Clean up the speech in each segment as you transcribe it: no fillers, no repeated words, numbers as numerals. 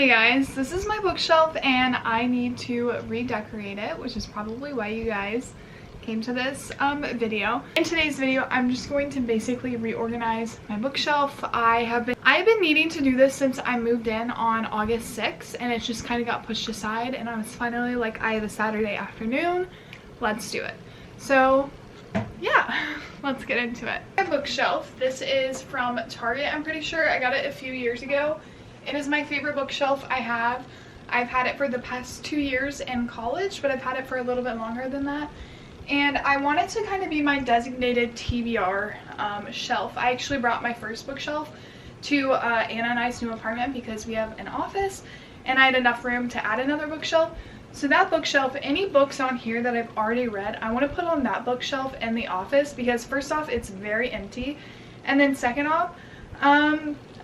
Hey guys, this is my bookshelf and I need to redecorate it, which is probably why you guys came to this video. In today's video, I'm just going to basically reorganize my bookshelf. I've been needing to do this since I moved in on August 6th, and it just kind of got pushed aside, and I was finally like, I have a Saturday afternoon, let's do it. So yeah, let's get into it. My bookshelf, this is from Target. I'm pretty sure I got it a few years ago. It is my favorite bookshelf I have. I've had it for the past 2 years in college, but I've had it for a little bit longer than that. And I want it to kind of be my designated TBR shelf. I actually brought my first bookshelf to Anna and I's new apartment because we have an office and I had enough room to add another bookshelf. So that bookshelf, any books on here that I've already read, I want to put on that bookshelf in the office because first off, it's very empty. And then second off,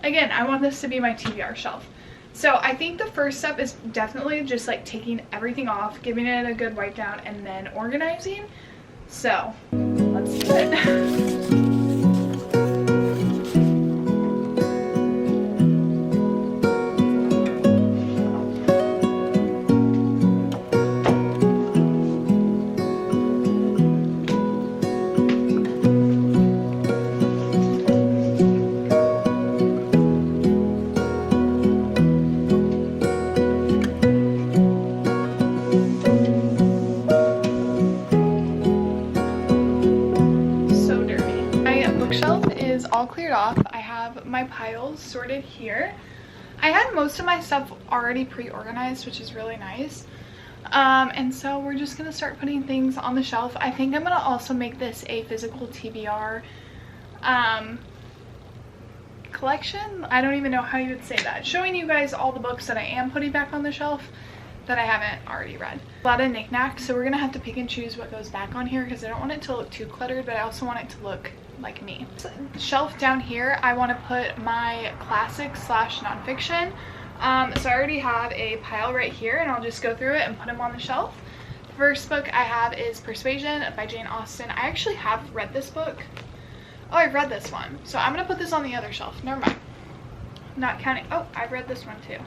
again, I want this to be my TBR shelf. So I think the first step is definitely just like taking everything off, giving it a good wipe down, and then organizing. So let's do it. All cleared off. I have my piles sorted here. I had most of my stuff already pre-organized, which is really nice. And so we're just gonna start putting things on the shelf. I think I'm gonna also make this a physical TBR collection. I don't even know how you would say that. Showing you guys all the books that I am putting back on the shelf that I haven't already read. A lot of knickknacks, so we're gonna have to pick and choose what goes back on here because I don't want it to look too cluttered, but I also want it to look like me. So, shelf down here, I want to put my classics slash nonfiction. So I already have a pile right here, and I'll just go through it and put them on the shelf. First book I have is Persuasion by Jane Austen. I actually have read this book. Oh, I've read this one. So I'm gonna put this on the other shelf. Never mind. Not counting. Oh, I've read this one too.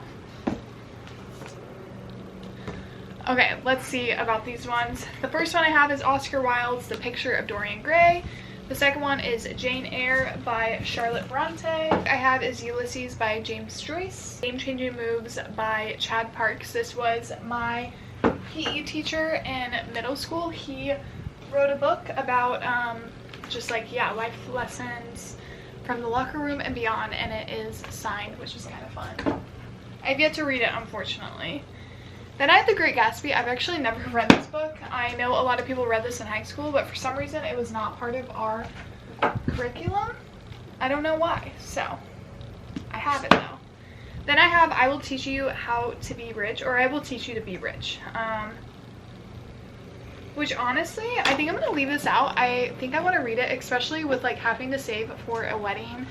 Okay, let's see about these ones. The first one I have is Oscar Wilde's The Picture of Dorian Gray. The second one is Jane Eyre by Charlotte Bronte. I have is Ulysses by James Joyce. Game Changing Moves by Chad Parks. This was my PE teacher in middle school. He wrote a book about just like, yeah, life lessons from the locker room and beyond, and it is signed, which is kind of fun. I've yet to read it, unfortunately. Then I have The Great Gatsby. I've actually never read this book. I know a lot of people read this in high school, but for some reason it was not part of our curriculum. I don't know why. So I have it though. Then I have I Will Teach You How to Be Rich, or I Will Teach You to Be Rich. Which honestly, I think I'm going to leave this out. I think I want to read it, especially with like having to save for a wedding.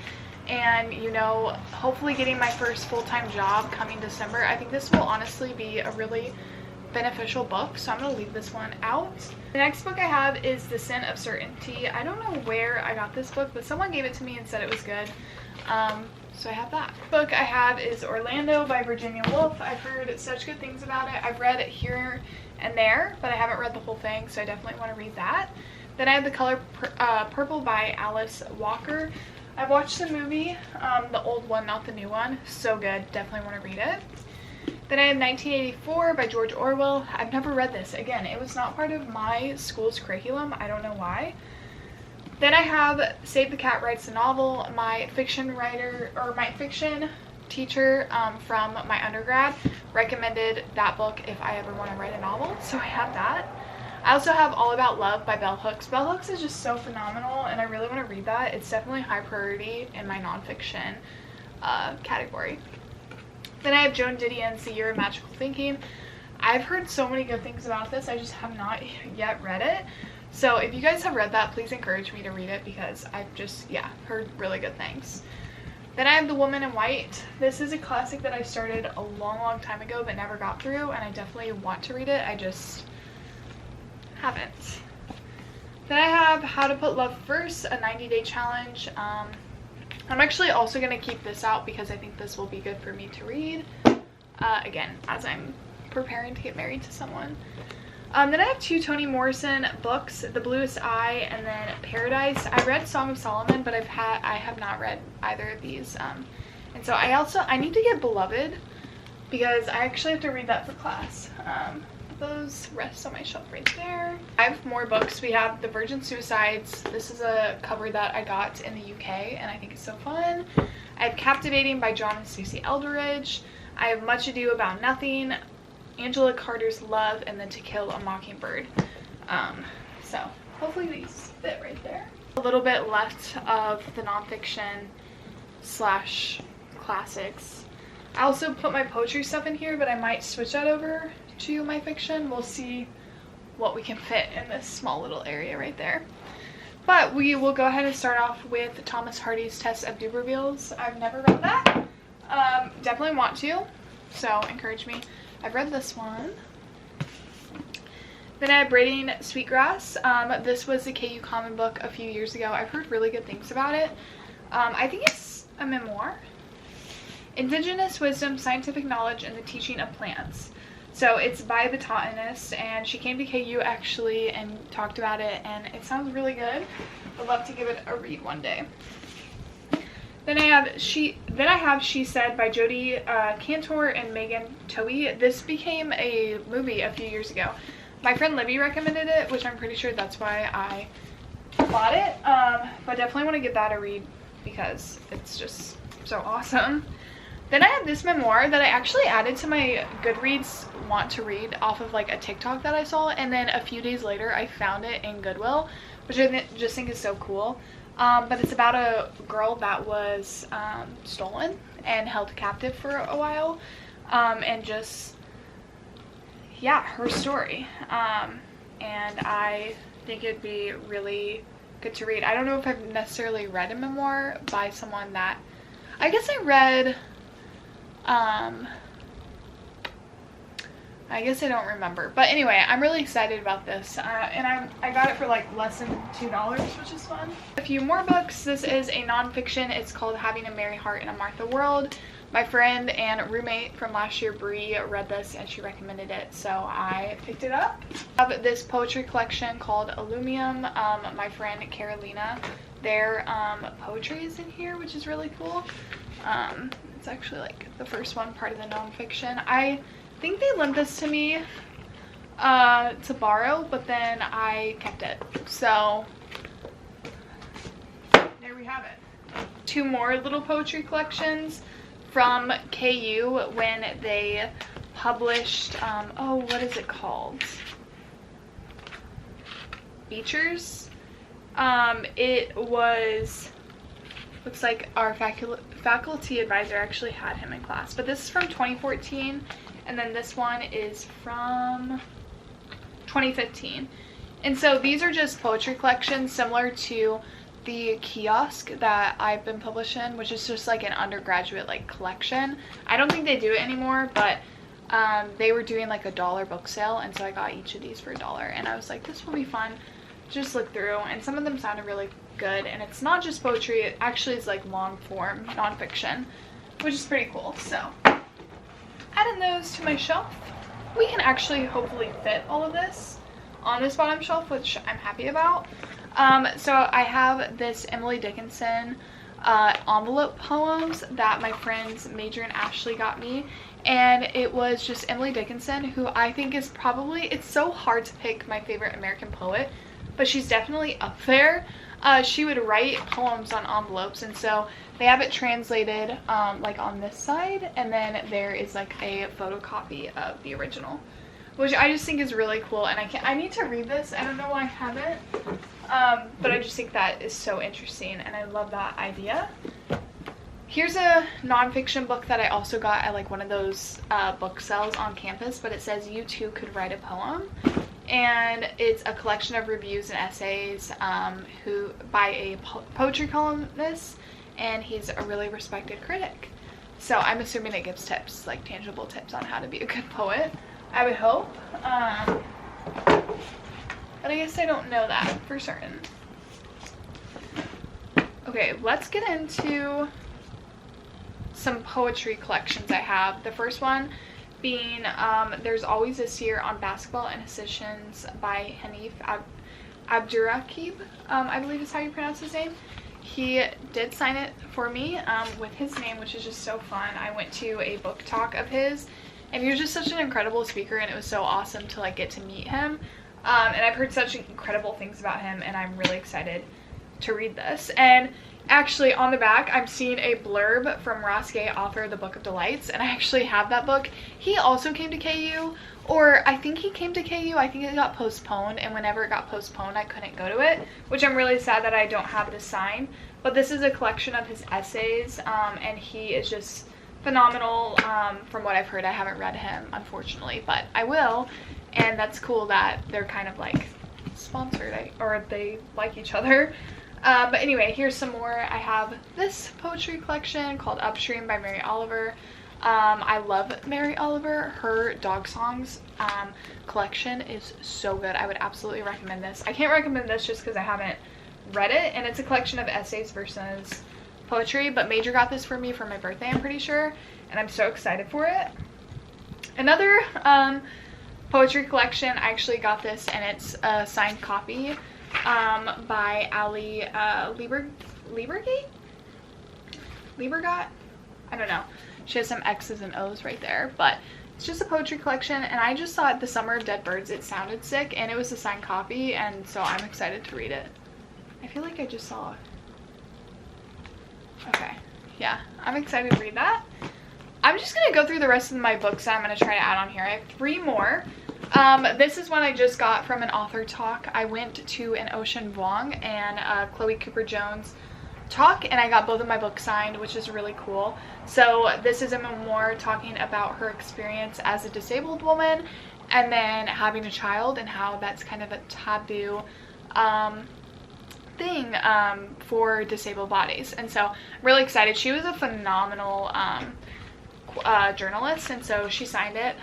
And you know, hopefully getting my first full-time job coming December. I think this will honestly be a really beneficial book, so I'm going to leave this one out. The next book I have is The Sin of Certainty. I don't know where I got this book, but someone gave it to me and said it was good. So I have that. The book I have is Orlando by Virginia Woolf. I've heard such good things about it. I've read it here and there, but I haven't read the whole thing, so I definitely want to read that. Then I have The Color Purple by Alice Walker. I watched the movie, the old one, not the new one. So good. Definitely want to read it. Then I have 1984 by George Orwell. I've never read this. Again, it was not part of my school's curriculum. I don't know why. Then I have Save the Cat Writes a Novel. My fiction writer, or my fiction teacher from my undergrad recommended that book if I ever want to write a novel. So I have that. I also have All About Love by Bell Hooks. Bell Hooks is just so phenomenal, and I really want to read that. It's definitely high priority in my nonfiction category. Then I have Joan Didion's The Year of Magical Thinking. I've heard so many good things about this. I just have not yet read it. So if you guys have read that, please encourage me to read it because I've just, yeah, heard really good things. Then I have The Woman in White. This is a classic that I started a long time ago but never got through, and I definitely want to read it. I just haven't. Then I have How to Put Love First, a 90-day challenge. I'm actually also going to keep this out because I think this will be good for me to read. again, as I'm preparing to get married to someone. Then I have 2 Toni Morrison books, The Bluest Eye and then Paradise. I read Song of Solomon, but I have not read either of these. And so I need to get Beloved, because I actually have to read that for class. Those rest on my shelf right there. I have more books. We have The Virgin Suicides. This is a cover that I got in the UK and I think it's so fun. I have Captivating by John and Stacey Eldridge. I have Much Ado About Nothing, Angela Carter's Love, and then To Kill a Mockingbird. So hopefully these fit right there. A little bit left of the nonfiction / classics. I also put my poetry stuff in here, but I might switch that over to my fiction. We'll see what we can fit in this small little area right there. But we will go ahead and start off with Thomas Hardy's Test of D'Urbervilles. I've never read that. Definitely want to, so encourage me. I've read this one. Then I have Braiding Sweetgrass. This was a KU Common book a few years ago. I've heard really good things about it. I think it's a memoir. Indigenous Wisdom, Scientific Knowledge, and the Teaching of Plants. So it's by a botanist, and she came to KU actually and talked about it, and it sounds really good. I'd love to give it a read one day. Then I have She Said by Jodi Cantor and Megan Towie. This became a movie a few years ago. My friend Libby recommended it, which I'm pretty sure that's why I bought it. But definitely want to give that a read because it's just so awesome. Then I have this memoir that I actually added to my Goodreads want to read off of like a TikTok that I saw, and then a few days later I found it in Goodwill, which I just think is so cool. But it's about a girl that was stolen and held captive for a while, and just, yeah, her story. And I think it'd be really good to read. I don't know if I've necessarily read a memoir by someone that, I guess I read, I guess I don't remember. But anyway, I'm really excited about this. And I got it for like less than $2, which is fun. A few more books. This is a nonfiction. It's called Having a Merry Heart in a Martha World. My friend and roommate from last year, Bree, read this and she recommended it, so I picked it up. I have this poetry collection called Illumium. My friend Carolina, their poetry is in here, which is really cool. It's actually like the first one, part of the nonfiction. I think they lent this to me to borrow, but then I kept it. So there we have it. 2 more little poetry collections from KU when they published, oh, what is it called? Beechers. It was, looks like our faculty advisor actually had him in class, but this is from 2014, and then this one is from 2015. And so these are just poetry collections similar to the kiosk that I've been published in, which is just like an undergraduate like collection. I don't think they do it anymore, but they were doing like a $1 book sale, and so I got each of these for $1, and I was like, this will be fun. Just look through, and some of them sounded really good, and it's not just poetry, it actually is like long form nonfiction, which is pretty cool. So adding those to my shelf. We can actually hopefully fit all of this on this bottom shelf, which I'm happy about. So I have this Emily Dickinson envelope poems that my friends Major and Ashley got me, and it was just Emily Dickinson, who I think is probably, it's so hard to pick my favorite American poet, but she's definitely up there. She would write poems on envelopes, and so they have it translated like on this side, and then there is like a photocopy of the original, which I just think is really cool. And I need to read this. I don't know why I haven't, but I just think that is so interesting, and I love that idea. Here's a nonfiction book that I also got at like one of those book sales on campus, but it says You Too Could Write a Poem. And it's a collection of reviews and essays by a poetry columnist, and he's a really respected critic. So I'm assuming it gives tips, like tangible tips on how to be a good poet, I would hope. But I guess I don't know that for certain. Okay, let's get into some poetry collections I have. The first one being There's Always a Seer on Basketball and Decisions by Hanif Abdurraqib, I believe is how you pronounce his name. He did sign it for me with his name, which is just so fun. I went to a book talk of his, and he was just such an incredible speaker, and it was so awesome to like get to meet him. And I've heard such incredible things about him, and I'm really excited to read this. And actually on the back I'm seeing a blurb from Ross Gay, author of the Book of Delights, and I actually have that book. He also came to KU, or I think he came to KU. I think it got postponed, and whenever it got postponed I couldn't go to it, which I'm really sad that I don't have this signed. But this is a collection of his essays, and he is just phenomenal. From what I've heard, I haven't read him unfortunately, but I will, and that's cool that they're kind of like sponsored, or they like each other. But anyway, here's some more. I have this poetry collection called Upstream by Mary Oliver. I love Mary Oliver. Her Dog Songs collection is so good. I would absolutely recommend this. I can't recommend this just because I haven't read it, and it's a collection of essays versus poetry, but Major got this for me for my birthday, I'm pretty sure, and I'm so excited for it. Another poetry collection, I actually got this, and it's a signed copy by Ali Liebergate? I don't know. She has some X's and O's right there, but it's just a poetry collection, and I just saw it, The Summer of Dead Birds. It sounded sick, and it was a signed copy, and so I'm excited to read it. I feel like I just saw it. Okay, yeah, I'm excited to read that. I'm just gonna go through the rest of my books that I'm gonna try to add on here. I have 3 more. This is one I just got from an author talk. I went to an Ocean Vuong and Chloe Cooper Jones talk, and I got both of my books signed, which is really cool. So this is a memoir talking about her experience as a disabled woman, and then having a child, and how that's kind of a taboo thing for disabled bodies. And so I'm really excited. She was a phenomenal journalist, and so she signed it.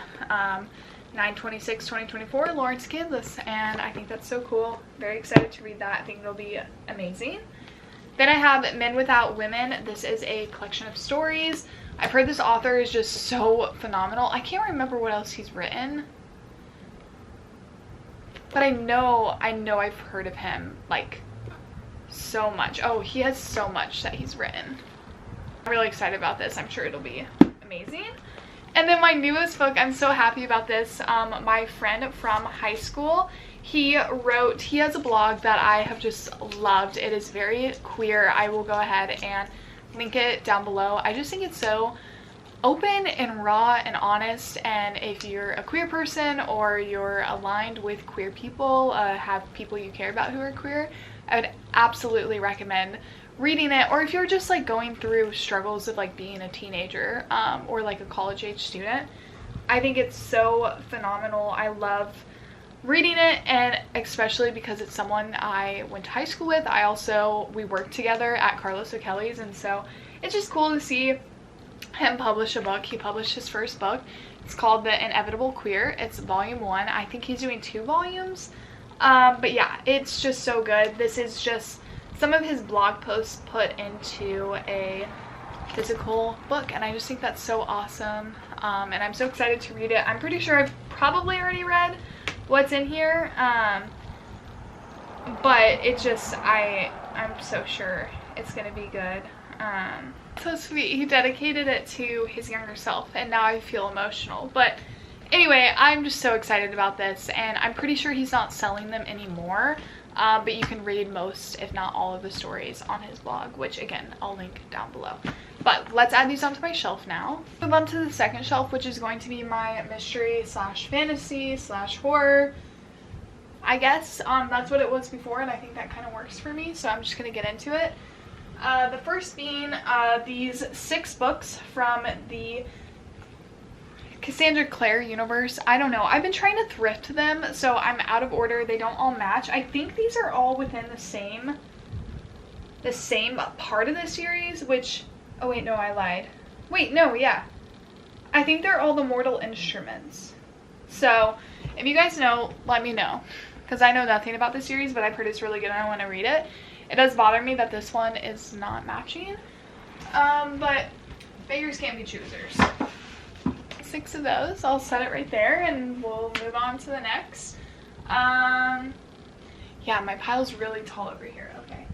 9/26/2024, Lawrence, Kansas, and I think that's so cool. Very excited to read that. I think it'll be amazing. Then I have Men Without Women. This is a collection of stories. I've heard this author is just so phenomenal. I can't remember what else he's written, but I know I've heard of him like so much. Oh, he has so much that he's written. I'm really excited about this. I'm sure it'll be amazing. And then my newest book, I'm so happy about this. My friend from high school, he has a blog that I have just loved. It is very queer. I will go ahead and link it down below. I just think it's so open and raw and honest, and if you're a queer person or you're aligned with queer people, have people you care about who are queer, I would absolutely recommend reading it. Or if you're just like going through struggles of like being a teenager or like a college age student, I think it's so phenomenal. I love reading it, and especially because it's someone I went to high school with. We worked together at Carlos O'Kelly's, and so it's just cool to see him publish a book. He published his first book. It's called The Inevitable Queer. It's volume 1. I think he's doing 2 volumes. But yeah, it's just so good. This is just some of his blog posts put into a physical book, and I just think that's so awesome. And I'm so excited to read it. I'm pretty sure I've probably already read what's in here, but it just, I'm so sure it's gonna be good. So sweet. He dedicated it to his younger self, and now I feel emotional. But anyway, I'm just so excited about this, and I'm pretty sure he's not selling them anymore, but you can read most, if not all, of the stories on his blog, which again, I'll link down below. But let's add these onto my shelf now. Move on to the second shelf, which is going to be my mystery slash fantasy slash horror. I guess that's what it was before, and I think that kind of works for me, so I'm just gonna get into it. The first being these 6 books from the Cassandra Clare universe. I don't know. I've been trying to thrift them, so I'm out of order. They don't all match. I think these are all within the same part of the series, which, oh wait, no, I lied. Wait, no, yeah. I think they're all the Mortal Instruments. So if you guys know, let me know, because I know nothing about the series, but I've heard it's really good and I want to read it. It does bother me that this one is not matching, but beggars can't be choosers. 6 of those. I'll set it right there and we'll move on to the next. Yeah, my pile's really tall over here. Okay.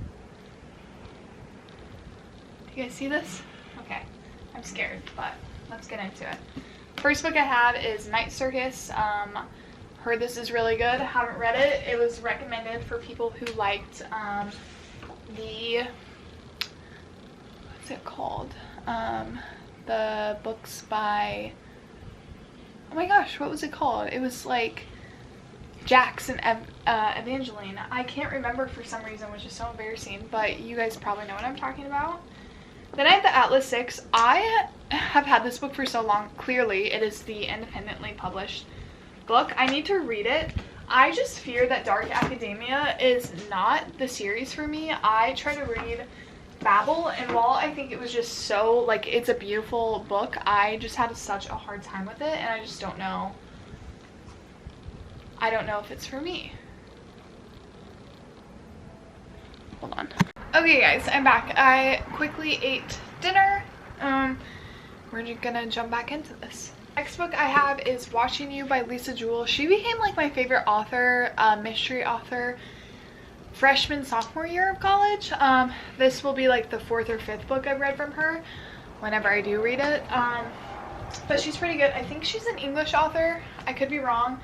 Do you guys see this? Okay. I'm scared, but let's get into it. First book I have is Night Circus. Heard this is really good. Haven't read it. It was recommended for people who liked what's it called? The books by, oh my gosh, what was it called? It was like Jax and Evangeline. I can't remember for some reason, which is so embarrassing, but you guys probably know what I'm talking about. Then I have the Atlas 6. I have had this book for so long. Clearly, it is the independently published book. I need to read it. I just fear that Dark Academia is not the series for me. I try to read Babel, and while I think it was just so, like, it's a beautiful book, I just had such a hard time with it, and I just don't know. I don't know if it's for me. Hold on. Okay guys, I'm back. I quickly ate dinner. We're just gonna jump back into this. Next book I have is Watching You by Lisa Jewell. She became like my favorite author, mystery author, freshman, sophomore year of college. This will be like the 4th or 5th book I've read from her whenever I do read it. But she's pretty good. I think she's an English author. I could be wrong.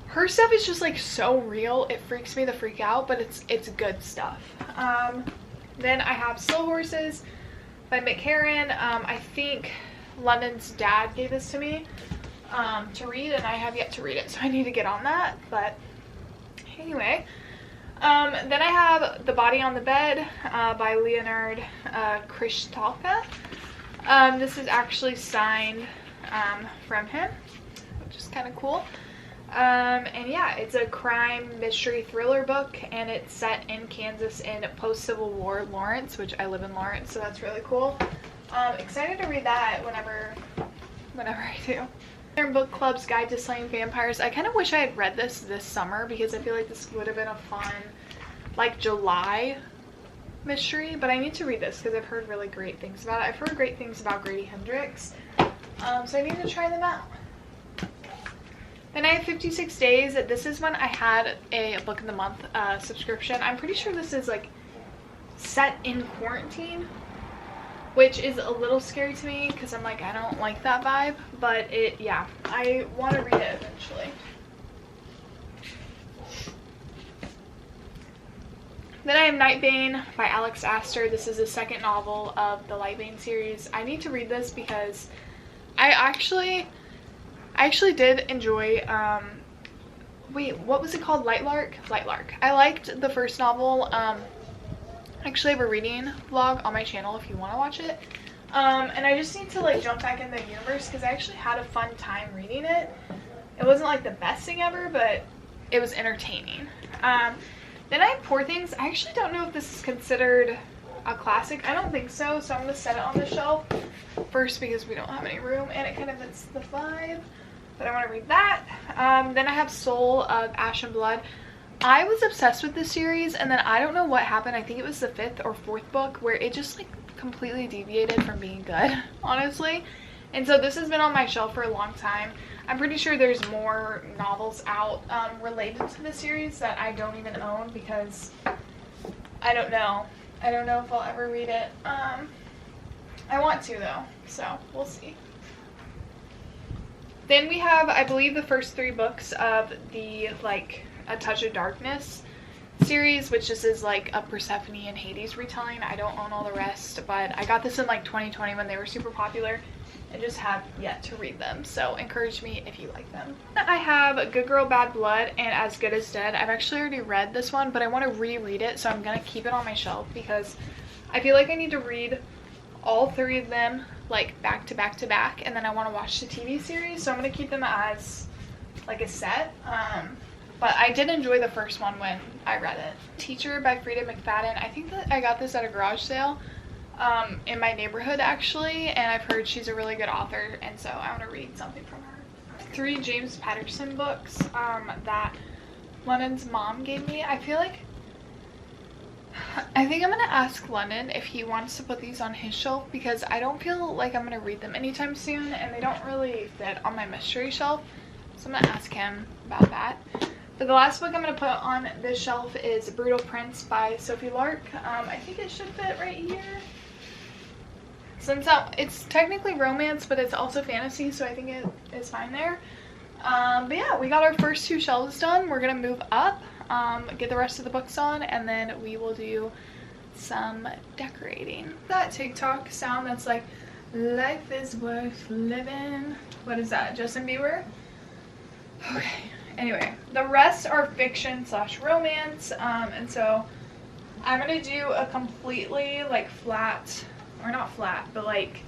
Her stuff is just like so real. It freaks me the freak out, but it's good stuff. Then I have Slow Horses by Mick Herron. I think London's dad gave this to me to read, and I have yet to read it, so I need to get on that. But anyway, then I have The Body on the Bed by Leonard Krishtalka. This is actually signed from him, which is kind of cool. And yeah, it's a crime mystery thriller book, and it's set in Kansas in post-Civil War Lawrence, which I live in Lawrence, so that's really cool. Excited to read that whenever I do. Southern Book Club's Guide to Slaying Vampires. I kind of wish I had read this summer, because I feel like this would have been a fun, like, July mystery, but I need to read this because I've heard really great things about it. I've heard great things about Grady Hendrix, so I need to try them out. Then I have 56 Days. This is when I had a Book of the Month subscription. I'm pretty sure this is like set in quarantine, which is a little scary to me because I'm like, I don't like that vibe, but yeah, I want to read it eventually. Then I have Nightbane by Alex Astor. This is the second novel of the Lightbane series. I need to read this because I actually did enjoy, wait, what was it called? Lightlark? Lightlark. I liked the first novel. I actually have a reading vlog on my channel if you want to watch it. And I just need to like jump back in the universe because I actually had a fun time reading it. It wasn't like the best thing ever, but it was entertaining. Then I have Poor Things. I actually don't know if this is considered a classic. I don't think so, so I'm going to set it on the shelf first because we don't have any room and it kind of fits the vibe. But I want to read that. Then I have Soul of Ash and Blood. I was obsessed with this series, and then I don't know what happened. I think it was the 5th or 4th book where it just like completely deviated from being good, honestly. And so this has been on my shelf for a long time. I'm pretty sure there's more novels out related to the series that I don't even own because I don't know. I don't know if I'll ever read it. I want to though, so we'll see. Then we have, I believe, the first 3 books of the, like, A Touch of Darkness series, which this is, like, a Persephone and Hades retelling. I don't own all the rest, but I got this in, like, 2020 when they were super popular and just have yet to read them, so encourage me if you like them. I have Good Girl, Bad Blood and As Good as Dead. I've actually already read this one, but I want to reread it, so I'm going to keep it on my shelf because I feel like I need to read all 3 of them like back to back to back, and then I want to watch the TV series, so I'm going to keep them as like a set. But I did enjoy the first one when I read it. Teacher by Frida McFadden. I think that I got this at a garage sale in my neighborhood actually, and I've heard she's a really good author, and so I want to read something from her. 3 James Patterson books that Lennon's mom gave me. I feel like I think I'm gonna ask London if he wants to put these on his shelf because I don't feel like I'm gonna read them anytime soon and they don't really fit on my mystery shelf. So I'm gonna ask him about that. But the last book I'm gonna put on this shelf is Brutal Prince by Sophie Lark. I think it should fit right here. Since it's technically romance, but it's also fantasy, so I think it is fine there. But yeah, we got our first 2 shelves done. We're gonna move up, get the rest of the books on, and then we will do some decorating. That TikTok sound that's like, life is worth living. What is that, Justin Bieber? Okay, anyway, the rest are fiction / romance, and so I'm gonna do a completely like flat, or not flat, but like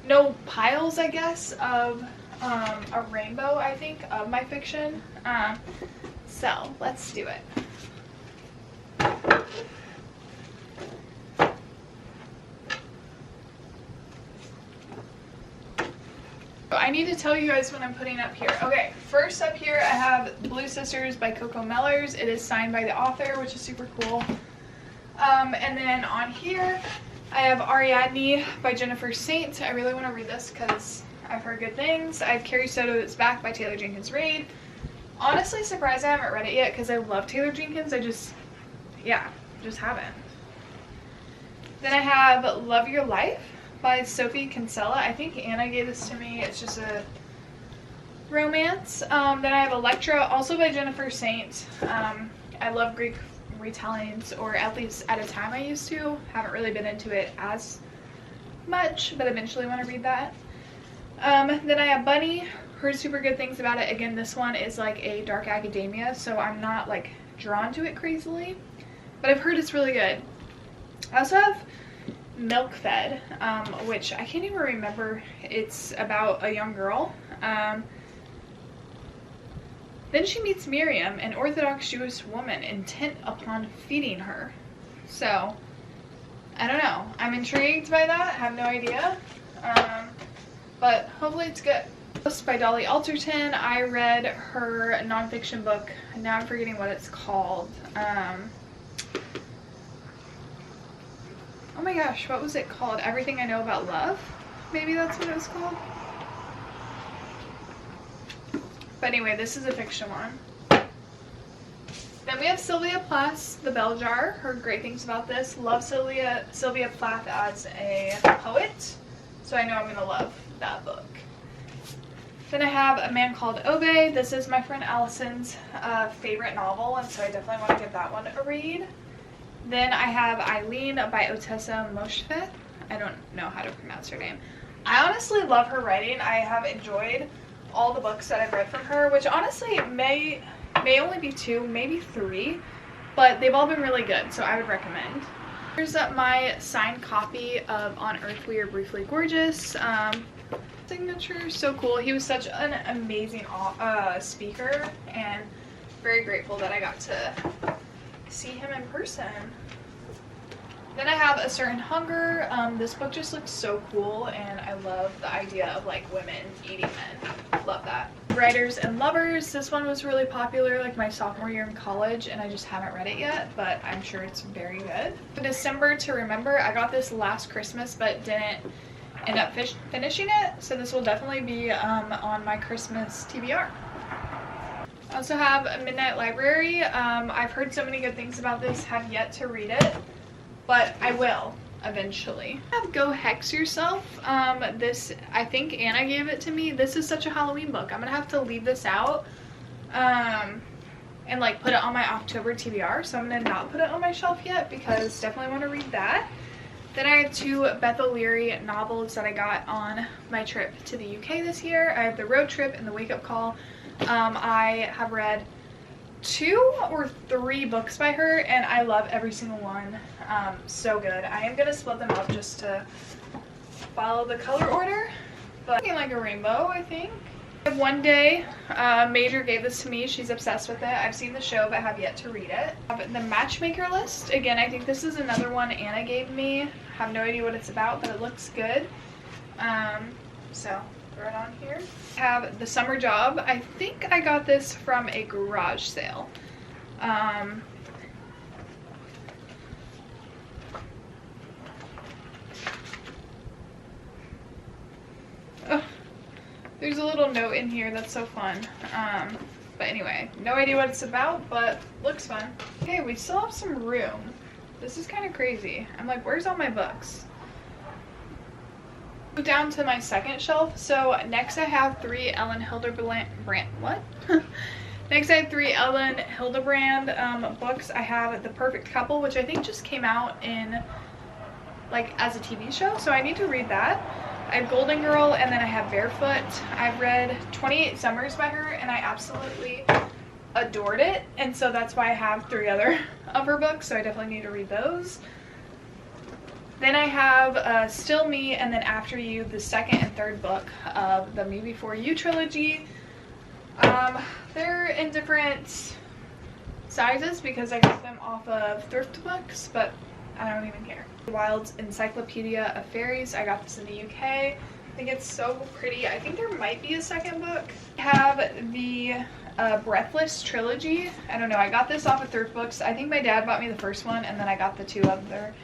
no piles, I guess, of a rainbow, I think, of my fiction. So let's do it. I need to tell you guys what I'm putting up here. Okay, first up here I have Blue Sisters by Coco Mellors. It is signed by the author, which is super cool. And then on here I have Ariadne by Jennifer Saint. I really want to read this because I've heard good things. I have Carrie Soto's Back by Taylor Jenkins Reid. Honestly surprised I haven't read it yet because I love Taylor Jenkins. I just haven't. Then I have Love Your Life by Sophie Kinsella. I think Anna gave this to me. It's just a romance. Then I have Electra, also by Jennifer Saint. I love Greek retellings, or at least at a time I used to. Haven't really been into it as much, but eventually want to read that. Then I have Bunny. Heard super good things about it. Again, this one is like a dark academia, so I'm not like drawn to it crazily, but I've heard it's really good. I also have Milk Fed, which I can't even remember. It's about a young girl. Then she meets Miriam, an Orthodox Jewish woman intent upon feeding her. So, I don't know. I'm intrigued by that. I have no idea. But hopefully it's good. By Dolly Alderton. I read her nonfiction book. Now I'm forgetting what it's called. Oh my gosh, what was it called? Everything I Know About Love? Maybe that's what it was called. But anyway, this is a fiction one. Then we have Sylvia Plath, The Bell Jar. Heard great things about this. Love Sylvia Plath as a poet, so I know I'm gonna love that book. Then I have A Man Called Obey. This is my friend Allison's favorite novel, and so I definitely want to give that one a read. Then I have Eileen by Otessa Moshfegh. I don't know how to pronounce her name. I honestly love her writing. I have enjoyed all the books that I've read from her, which honestly may only be 2, maybe 3, but they've all been really good, so I would recommend. Here's my signed copy of On Earth We Are Briefly Gorgeous. Signature, so cool. He was such an amazing speaker, and very grateful that I got to see him in person. Then I have A Certain Hunger. This book just looks so cool, and I love the idea of like women eating men. Love that. Writers and Lovers. This one was really popular like my sophomore year in college, and I just haven't read it yet, but I'm sure it's very good. December to Remember. I got this last Christmas but didn't end up finishing it, so this will definitely be on my Christmas TBR. I also have Midnight Library. I've heard so many good things about this, have yet to read it, but I will eventually. I have Go Hex Yourself. This, I think Anna gave it to me. This is such a Halloween book. I'm gonna have to leave this out and like put it on my October TBR, so I'm gonna not put it on my shelf yet because definitely want to read that. Then I have 2 Beth O'Leary novels that I got on my trip to the UK this year. I have The Road Trip and The Wake Up Call. I have read 2 or 3 books by her, and I love every single one. So good. I am going to split them up just to follow the color order, but like a rainbow, I think. One Day, Major gave this to me. She's obsessed with it. I've seen the show but have yet to read it. The Matchmaker List. Again, I think this is another one Anna gave me. Have no idea what it's about, but it looks good. So throw it on here. I have The Summer Job. I think I got this from a garage sale. There's a little note in here that's so fun. But anyway, no idea what it's about, but looks fun. Okay, we still have some room. This is kind of crazy. I'm like, where's all my books? Go down to my second shelf. So next I have 3 Ellen Hildebrand, what? Next I have 3 Ellen Hildebrand books. I have The Perfect Couple, which I think just came out in, like, as a TV show, so I need to read that. I have Golden Girl, and then I have Barefoot. I've read 28 Summers by her, and I absolutely adored it, and so that's why I have 3 other of her books, so I definitely need to read those. Then I have Still Me, and then After You, the second and third book of the Me Before You trilogy. They're in different sizes because I got them off of thrift books, but I don't even care. Wilde's Encyclopedia of Fairies. I got this in the UK. I think it's so pretty. I think there might be a second book. I have the Breathless trilogy. I don't know. I got this off of thrift books. I think my dad bought me the first one, and then I got the 2 other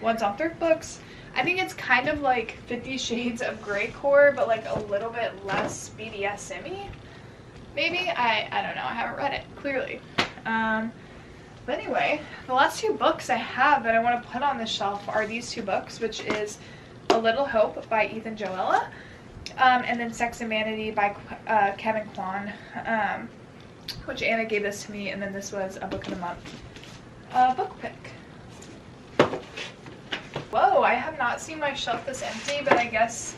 ones on thrift books. I think it's kind of like 50 Shades of Grey core, but like a little bit less BDSM-y. Maybe? I don't know. I haven't read it, clearly. But anyway, the last 2 books I have that I want to put on this shelf are these 2 books, which is A Little Hope by Ethan Joella, and then Sex and Vanity by Kevin Kwan, which Anna gave this to me, and then this was a book of the month book pick. Whoa, I have not seen my shelf this empty, but I guess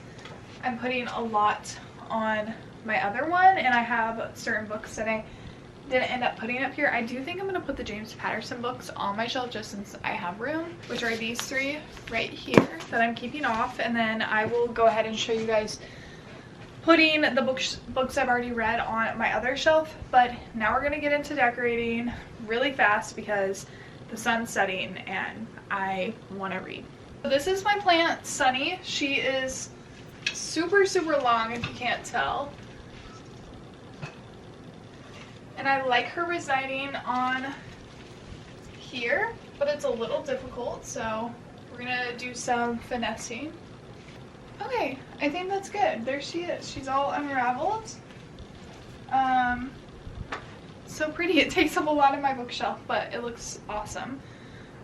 I'm putting a lot on my other one, and I have certain books that I didn't end up putting up here. I do think I'm going to put the James Patterson books on my shelf just since I have room, which are these 3 right here that I'm keeping off, and then I will go ahead and show you guys putting the books I've already read on my other shelf. But now we're going to get into decorating really fast because the sun's setting and I want to read. So this is my plant, Sunny. She is super long if you can't tell. And I like her residing on here, but it's a little difficult, so we're gonna do some finessing. Okay, I think that's good. There she is. She's all unraveled. So pretty. It takes up a lot of my bookshelf, but it looks awesome.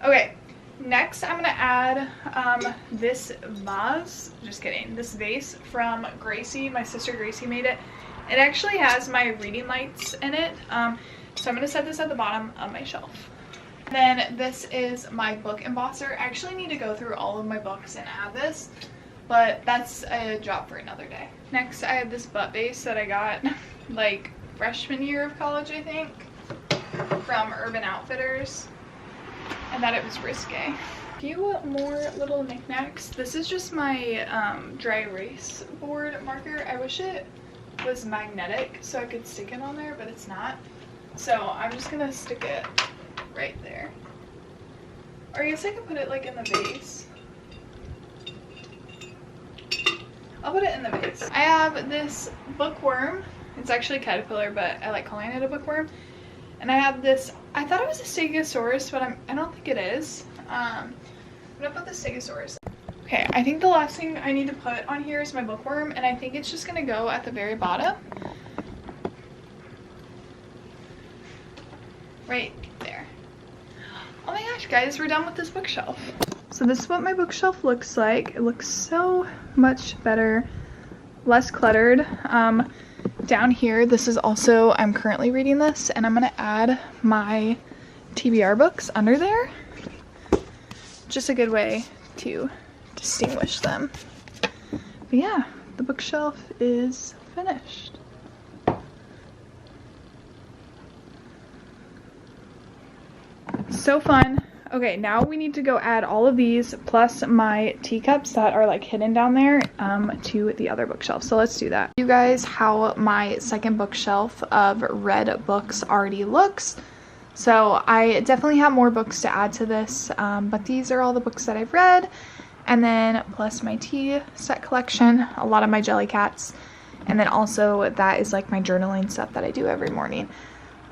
Okay, next I'm gonna add this vase, just kidding, this vase from Gracie. My sister Gracie made it. It actually has my reading lights in it, so I'm going to set this at the bottom of my shelf. Then this is my book embosser. I actually need to go through all of my books and add this, but that's a job for another day. Next, I have this butt base that I got like freshman year of college, I think, from Urban Outfitters, and that it was risque. A few more little knickknacks. This is just my dry erase board marker. I wish it was magnetic so I could stick it on there, but it's not, so I'm just gonna stick it right there, or I guess I could put it like in the vase. I'll put it in the vase. I have this bookworm. It's actually a caterpillar, but I like calling it a bookworm. And I have this, I thought it was a stegosaurus, but I don't think it is. I'm gonna put the stegosaurus. Okay, I think the last thing I need to put on here is my bookworm, and I think it's just gonna go at the very bottom. Right there. Oh my gosh, guys, we're done with this bookshelf. So this is what my bookshelf looks like. It looks so much better, less cluttered. Down here, this is also, I'm currently reading this, and I'm gonna add my TBR books under there. Just a good way to distinguish them. But yeah, the bookshelf is finished. So fun. Okay, now we need to go add all of these plus my teacups that are like hidden down there to the other bookshelf. So let's do that. You guys, how my second bookshelf of read books already looks. So I definitely have more books to add to this, but these are all the books that I've read. And then plus my tea set collection, a lot of my Jellycats. And then also that is like my journaling stuff that I do every morning.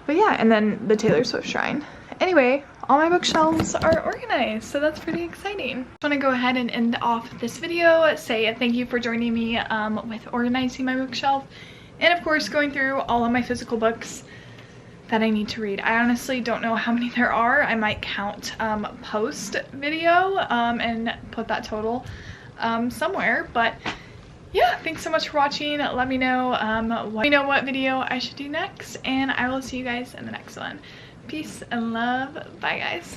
But yeah, and then the Taylor Swift shrine. Anyway, all my bookshelves are organized, so that's pretty exciting. I want to go ahead and end off this video, say thank you for joining me with organizing my bookshelf, and of course going through all of my physical books that I need to read. I honestly don't know how many there are. I might count post video and put that total somewhere, but yeah, thanks so much for watching. Let me know what video I should do next, and I will see you guys in the next one. Peace and love. Bye guys.